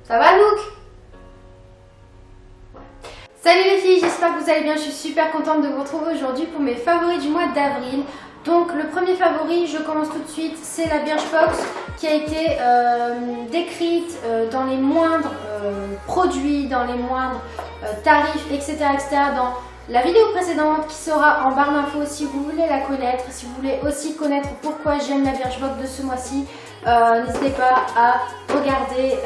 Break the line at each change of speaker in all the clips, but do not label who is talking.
Ça va, Nook? Salut les filles, j'espère que vous allez bien. Je suis super contente de vous retrouver aujourd'hui pour mes favoris du mois d'avril. Donc le premier favori, je commence tout de suite, c'est la Birchbox qui a été décrite dans les moindres produits, dans les moindres tarifs, etc., dans la vidéo précédente qui sera en barre d'infos si vous voulez la connaître. Si vous voulez aussi connaître pourquoi j'aime la Birchbox de ce mois-ci, n'hésitez pas à regarder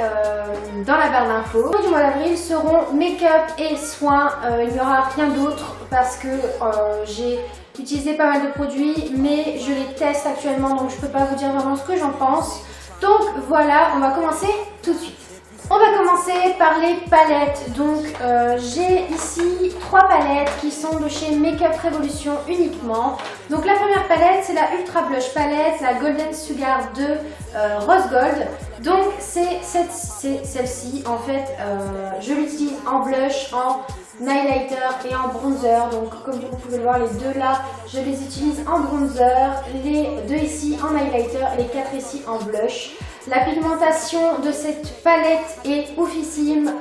dans la barre d'infos. Du mois d'avril seront make-up et soins. Il n'y aura rien d'autre parce que j'ai utilisé pas mal de produits, mais je les teste actuellement, donc je peux pas vous dire vraiment ce que j'en pense. Donc voilà, on va commencer tout de suite. On va commencer par les palettes. Donc j'ai ici 3 palettes qui sont de chez Makeup Revolution uniquement. Donc la première palette, c'est la Ultra Blush Palette, la Golden Sugar de Rose Gold. Donc c'est celle-ci. En fait, je l'utilise en blush, en highlighter et en bronzer. Donc comme vous pouvez le voir, les deux là, je les utilise en bronzer, les deux ici en highlighter et les 4 ici en blush. La pigmentation de cette palette est oufissime,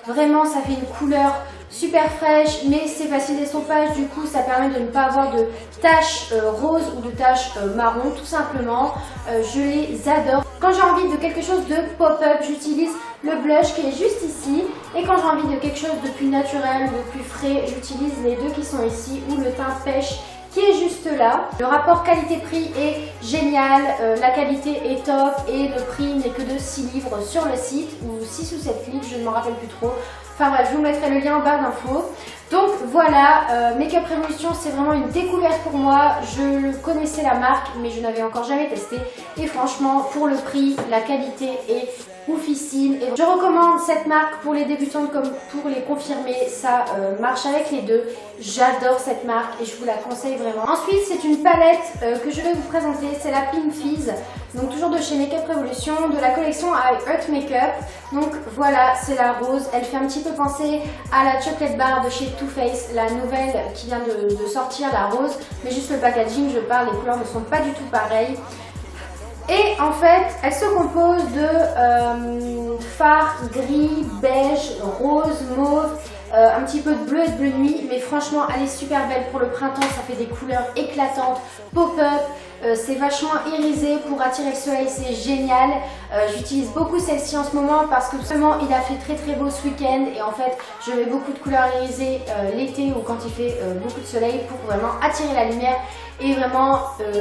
vraiment ça fait une couleur super fraîche, mais c'est facile d'estompage, du coup ça permet de ne pas avoir de taches roses ou de taches marron tout simplement. Je les adore. Quand j'ai envie de quelque chose de pop-up, j'utilise le blush qui est juste ici, et quand j'ai envie de quelque chose de plus naturel, de plus frais, j'utilise les deux qui sont ici, ou le teint pêche qui est juste là. Le rapport qualité-prix est génial, la qualité est top et le prix n'est que de 6 livres sur le site, ou 6 ou 7 livres, je ne m'en rappelle plus trop. Enfin bref, je vous mettrai le lien en barre d'infos. Donc voilà, Makeup Revolution, c'est vraiment une découverte pour moi. Je connaissais la marque, mais je n'avais encore jamais testé. Et franchement, pour le prix, la qualité est oufissime. Et je recommande cette marque pour les débutantes comme pour les confirmés. Ça marche avec les deux. J'adore cette marque et je vous la conseille vraiment. Ensuite, c'est une palette que je vais vous présenter. C'est la Pink Fizz. Donc toujours de chez Makeup Revolution, de la collection I Heart Makeup. Donc voilà, c'est la rose. Elle fait un petit peu penser à la Chocolate Bar de chez Too Faced, la nouvelle qui vient de sortir, la rose. Mais juste le packaging, je parle, les couleurs ne sont pas du tout pareilles. Et en fait, elle se compose de fard gris, beige, rose, mauve, un petit peu de bleu et de bleu nuit. Mais franchement, elle est super belle pour le printemps, ça fait des couleurs éclatantes, pop-up. C'est vachement irisé pour attirer le soleil, c'est génial. J'utilise beaucoup celle-ci en ce moment parce que tout simplement il a fait très beau ce week-end. Et en fait, je mets beaucoup de couleurs irisées l'été ou quand il fait beaucoup de soleil pour vraiment attirer la lumière et vraiment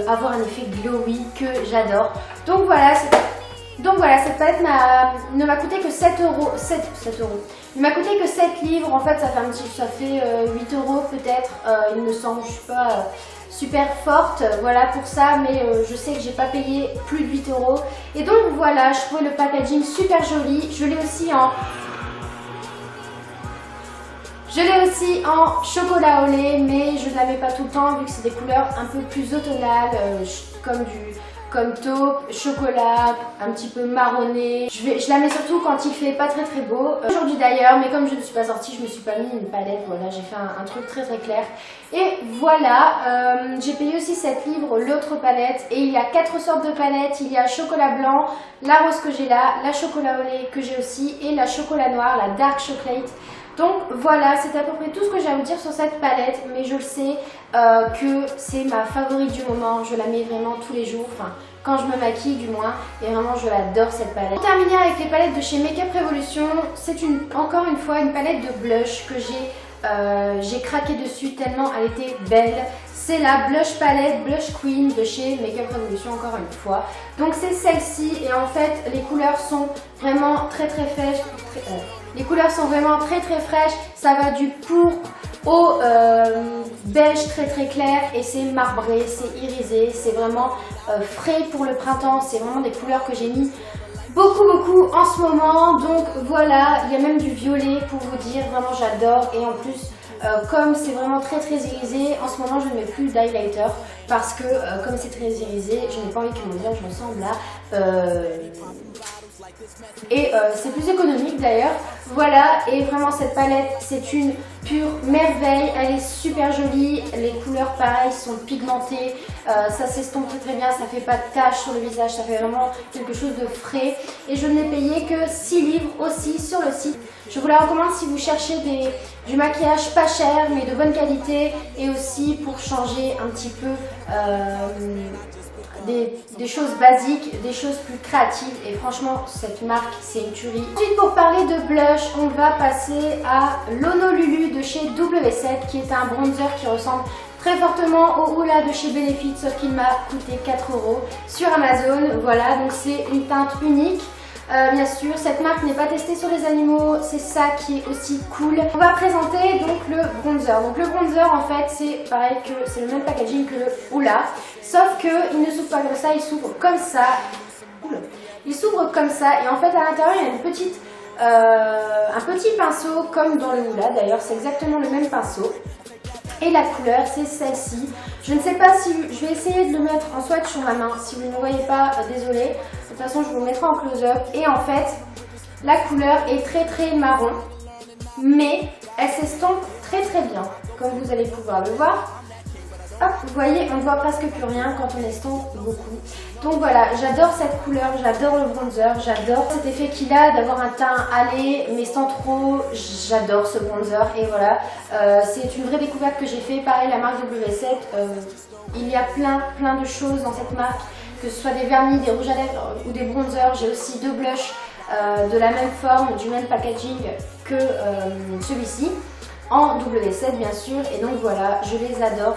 avoir un effet glowy que j'adore. Donc voilà, cette palette ne m'a coûté que 7 euros. 7 euros. Il m'a coûté que 7 livres. En fait, ça fait 8 euros peut-être. Il me semble, je suis pas super forte, voilà pour ça, mais je sais que j'ai pas payé plus de 8 euros. Et donc voilà, je trouvais le packaging super joli. Je l'ai aussi en chocolat au lait, mais je ne la mets pas tout le temps vu que c'est des couleurs un peu plus automnales, comme taupe, chocolat, un petit peu marronné. Je la mets surtout quand il fait pas très beau. Aujourd'hui d'ailleurs, mais comme je ne suis pas sortie, je me suis pas mis une palette. Voilà, j'ai fait un truc très clair. Et voilà, j'ai payé aussi 7 livres l'autre palette. Et il y a 4 sortes de palettes. Il y a chocolat blanc, la rose que j'ai là, la chocolat au lait que j'ai aussi, et la chocolat noir, la dark chocolate. Donc voilà, c'est à peu près tout ce que j'ai à vous dire sur cette palette, mais je le sais que c'est ma favorite du moment. Je la mets vraiment tous les jours, enfin quand je me maquille du moins, et vraiment je l'adore cette palette. Pour terminer avec les palettes de chez Makeup Revolution, c'est encore une fois une palette de blush que j'ai craqué dessus tellement elle était belle. C'est la Blush Palette Blush Queen de chez Makeup Revolution encore une fois. Donc c'est celle-ci et en fait les couleurs sont vraiment très fraîches. Les couleurs sont vraiment très fraîches. Ça va du pourpre au beige très clair et c'est marbré, c'est irisé, c'est vraiment frais pour le printemps. C'est vraiment des couleurs que j'ai mis beaucoup en ce moment. Donc voilà, il y a même du violet pour vous dire, vraiment j'adore. Et en plus comme c'est vraiment très irisé, en ce moment je ne mets plus d'highlighter parce que comme c'est très irisé, je n'ai pas envie que mon visage ressemble à et c'est plus économique d'ailleurs. Voilà, et vraiment cette palette c'est une pure merveille, elle est super jolie, les couleurs pareil sont pigmentées, ça s'estompe très bien, ça fait pas de taches sur le visage, ça fait vraiment quelque chose de frais et je n'ai payé que 6 livres aussi sur le site. Je vous la recommande si vous cherchez du maquillage pas cher mais de bonne qualité et aussi pour changer un petit peu des choses basiques, des choses plus créatives et franchement cette marque c'est une tuerie. Ensuite pour parler de blush, on va passer à l'Honolulu de chez W7 qui est un bronzer qui ressemble très fortement au Hoola de chez Benefit sauf qu'il m'a coûté 4 € sur Amazon. Voilà, donc c'est une teinte unique. Bien sûr, cette marque n'est pas testée sur les animaux, c'est ça qui est aussi cool. On va présenter donc le bronzer. Donc le bronzer en fait c'est pareil que c'est le même packaging que le Hoola, sauf qu'il ne s'ouvre pas comme ça, il s'ouvre comme ça. Oula. Il s'ouvre comme ça et en fait à l'intérieur il y a une petite, un petit pinceau comme dans le Hoola. D'ailleurs c'est exactement le même pinceau. Et la couleur c'est celle-ci. Je ne sais pas si je vais essayer de le mettre en swatch sur ma main. Si vous ne voyez pas, désolé. De toute façon je vous le mettrai en close-up. Et en fait la couleur est très marron. Mais elle s'estompe très bien. Comme vous allez pouvoir le voir. Hop, vous voyez, on ne voit presque plus rien quand on estompe beaucoup. Donc voilà, j'adore cette couleur, j'adore le bronzer, j'adore cet effet qu'il a d'avoir un teint hâlé mais sans trop. J'adore ce bronzer et voilà, c'est une vraie découverte que j'ai fait. Pareil, la marque W7, il y a plein de choses dans cette marque, que ce soit des vernis, des rouges à lèvres ou des bronzers. J'ai aussi 2 blushs de la même forme, du même packaging que celui-ci. En W7 bien sûr, et donc voilà, je les adore,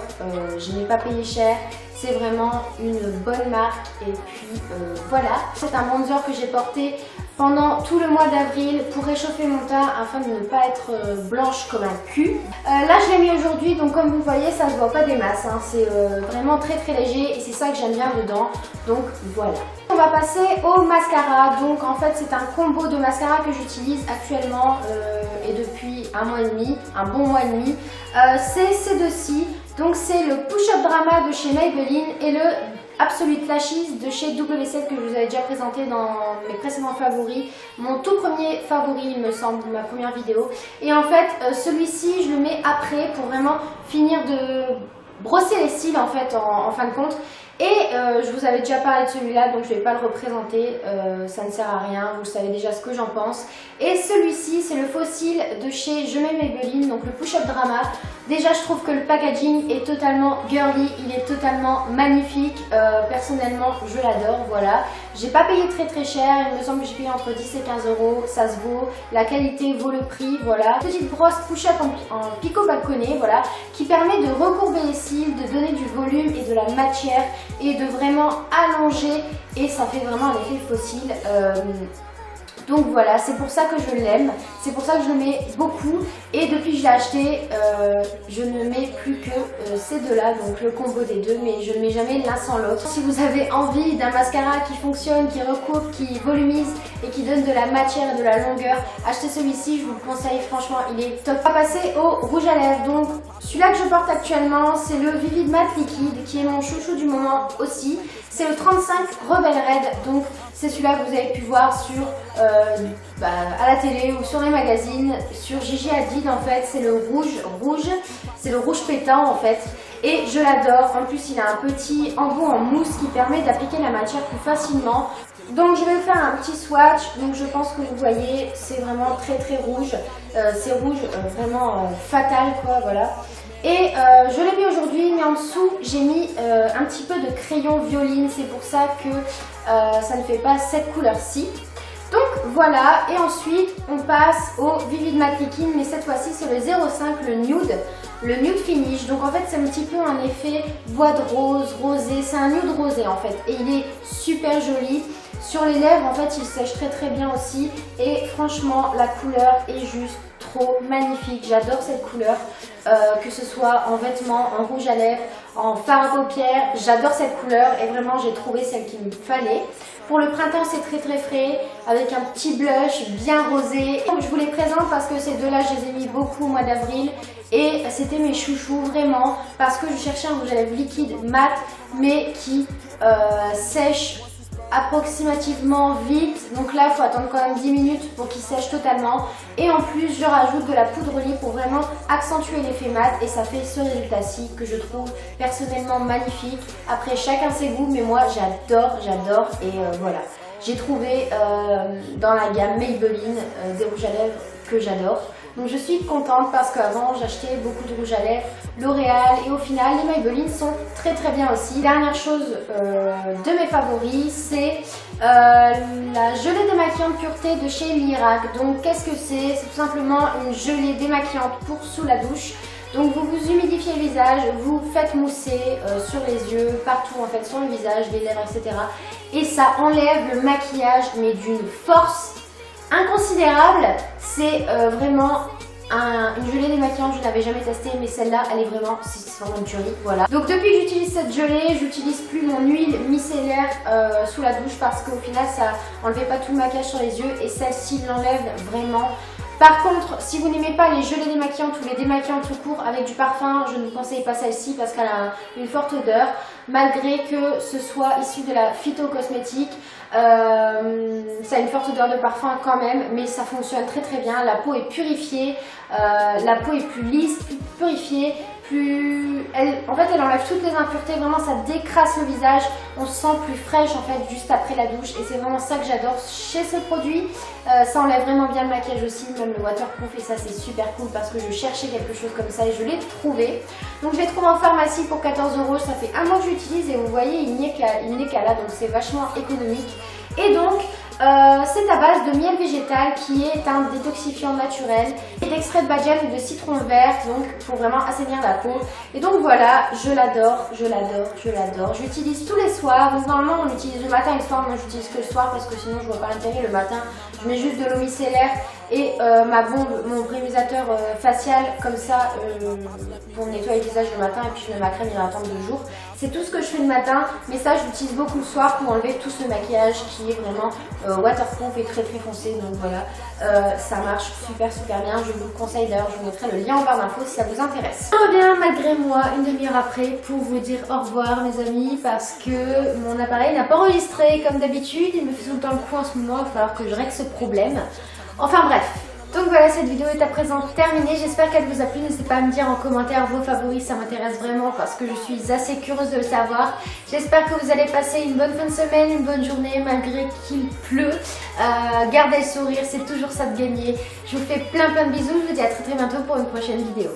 je n'ai pas payé cher, c'est vraiment une bonne marque et puis voilà. C'est un bronzer que j'ai porté pendant tout le mois d'avril pour réchauffer mon teint afin de ne pas être blanche comme un cul. Là je l'ai mis aujourd'hui, donc comme vous voyez ça se voit pas des masses, hein. C'est vraiment très léger et c'est ça que j'aime bien dedans, donc voilà. On va passer au mascara, donc en fait c'est un combo de mascara que j'utilise actuellement et depuis un mois et demi, un bon mois et demi. C'est ces deux-ci, donc c'est le Push Up Drama de chez Maybelline et le Absolute Lashes de chez W7 que je vous avais déjà présenté dans mes précédents favoris, mon tout premier favori il me semble, ma première vidéo. Et en fait celui-ci je le mets après pour vraiment finir de brosser les cils en fait en fin de compte. Et je vous avais déjà parlé de celui-là donc je ne vais pas le représenter, ça ne sert à rien, vous savez déjà ce que j'en pense. Et celui-ci c'est le faux cil de chez Je mets Maybelline, donc le Push Up Drama. Déjà je trouve que le packaging est totalement girly, il est totalement magnifique, personnellement je l'adore, voilà. J'ai pas payé très cher, il me semble que j'ai payé entre 10 et 15 €, ça se vaut, la qualité vaut le prix, voilà. Petite brosse push-up en picot balconné, voilà, qui permet de recourber les cils, de donner du volume et de la matière et de vraiment allonger et ça fait vraiment un effet fossile. Donc voilà, c'est pour ça que je l'aime, c'est pour ça que je le mets beaucoup et depuis que je l'ai acheté, je ne mets plus que ces deux-là, donc le combo des deux, mais je ne mets jamais l'un sans l'autre. Si vous avez envie d'un mascara qui fonctionne, qui recoupe, qui volumise et qui donne de la matière et de la longueur, achetez celui-ci, je vous le conseille, franchement il est top. On va passer au rouge à lèvres, donc celui-là que je porte actuellement, c'est le Vivid Matte Liquide qui est mon chouchou du moment aussi. C'est le 35 Rebel Red, donc c'est celui-là que vous avez pu voir sur, à la télé ou sur les magazines. Sur Gigi Hadid en fait, c'est le rouge, c'est le rouge pétant en fait. Et je l'adore, en plus il a un petit embout en mousse qui permet d'appliquer la matière plus facilement. Donc je vais faire un petit swatch, donc je pense que vous voyez, c'est vraiment très rouge. C'est rouge vraiment fatal quoi, voilà. Et je l'ai mis aujourd'hui, mais en dessous j'ai mis un petit peu de crayon violine, c'est pour ça que ça ne fait pas cette couleur-ci. Donc voilà, et ensuite on passe au Vivid Matte Liquide, mais cette fois-ci c'est le 05, le nude finish. Donc en fait c'est un petit peu un effet bois de rose, rosé, c'est un nude rosé en fait, et il est super joli. Sur les lèvres en fait il sèche très bien aussi, et franchement la couleur est juste trop magnifique, j'adore cette couleur, que ce soit en vêtements, en rouge à lèvres, en fard à paupières, j'adore cette couleur et vraiment j'ai trouvé celle qu'il me fallait. Pour le printemps c'est très frais, avec un petit blush bien rosé. Donc je vous les présente parce que ces deux-là je les ai mis beaucoup au mois d'avril et c'était mes chouchous vraiment, parce que je cherchais un rouge à lèvres liquide mat mais qui sèche approximativement vite. Donc là, il faut attendre quand même 10 minutes pour qu'il sèche totalement. Et en plus, je rajoute de la poudre lit pour vraiment accentuer l'effet mat. Et ça fait ce résultat-ci que je trouve personnellement magnifique. Après, chacun ses goûts, mais moi, j'adore. Et voilà. J'ai trouvé dans la gamme Maybelline des rouges à lèvres que j'adore. Donc je suis contente parce qu'avant j'achetais beaucoup de rouges à lèvres L'Oréal et au final les Maybelline sont très bien aussi. Dernière chose de mes favoris, c'est la gelée démaquillante pureté de chez Mirac. Donc qu'est-ce que c'est? C'est tout simplement une gelée démaquillante pour sous la douche. Donc vous vous humidifiez le visage, vous faites mousser sur les yeux, partout en fait, sur le visage, les lèvres, etc. Et ça enlève le maquillage mais d'une force inconsidérable. C'est vraiment une gelée démaquillante, je n'avais jamais testé, mais celle-là elle est vraiment, c'est vraiment une tuerie, voilà. Donc depuis que j'utilise cette gelée, j'utilise plus mon huile micellaire sous la douche parce qu'au final ça enlevait pas tout le maquillage sur les yeux et celle-ci l'enlève vraiment. Par contre, si vous n'aimez pas les gelées démaquillantes ou les démaquillantes tout court avec du parfum, je ne vous conseille pas celle-ci parce qu'elle a une forte odeur, malgré que ce soit issu de la phytocosmétique. Ça a une forte odeur de parfum quand même, mais ça fonctionne très bien. La peau est purifiée, la peau est plus lisse, plus purifiée, en fait elle enlève toutes les impuretés, vraiment ça décrasse le visage, on se sent plus fraîche en fait juste après la douche et c'est vraiment ça que j'adore chez ce produit. Ça enlève vraiment bien le maquillage aussi, même le waterproof, et ça c'est super cool parce que je cherchais quelque chose comme ça et je l'ai trouvé. Donc je l'ai trouvé en pharmacie pour 14 €, ça fait un mois que j'utilise et vous voyez il n'est qu'à là, donc c'est vachement économique. Et donc c'est à base de miel végétal qui est un détoxifiant naturel et d'extrait de badiane et de citron vert, donc pour vraiment assainir la peau. Et donc voilà, je l'adore. Je l'utilise tous les soirs. Donc normalement on l'utilise le matin et le soir, moi j'utilise que le soir parce que sinon je vois pas l'intérêt. Le matin je mets juste de l'eau micellaire et ma bombe, mon brumisateur facial comme ça pour nettoyer le visage le matin, et puis je mets ma crème hydratante de jour. C'est tout ce que je fais le matin, mais ça je l'utilise beaucoup le soir pour enlever tout ce maquillage qui est vraiment waterproof et très foncé. Donc voilà, ça marche super bien. Je vous le conseille, d'ailleurs je vous mettrai le lien en barre d'infos si ça vous intéresse. Je reviens malgré moi une demi-heure après pour vous dire au revoir mes amis, parce que mon appareil n'a pas enregistré comme d'habitude. Il me fait tout le temps le coup en ce moment, il va falloir que je règle ce problème. Enfin bref, donc voilà, cette vidéo est à présent terminée. J'espère qu'elle vous a plu. N'hésitez pas à me dire en commentaire vos favoris, ça m'intéresse vraiment parce que je suis assez curieuse de le savoir. J'espère que vous allez passer une bonne fin de semaine, une bonne journée malgré qu'il pleut. Gardez le sourire, c'est toujours ça de gagner. Je vous fais plein de bisous. Je vous dis à très bientôt pour une prochaine vidéo.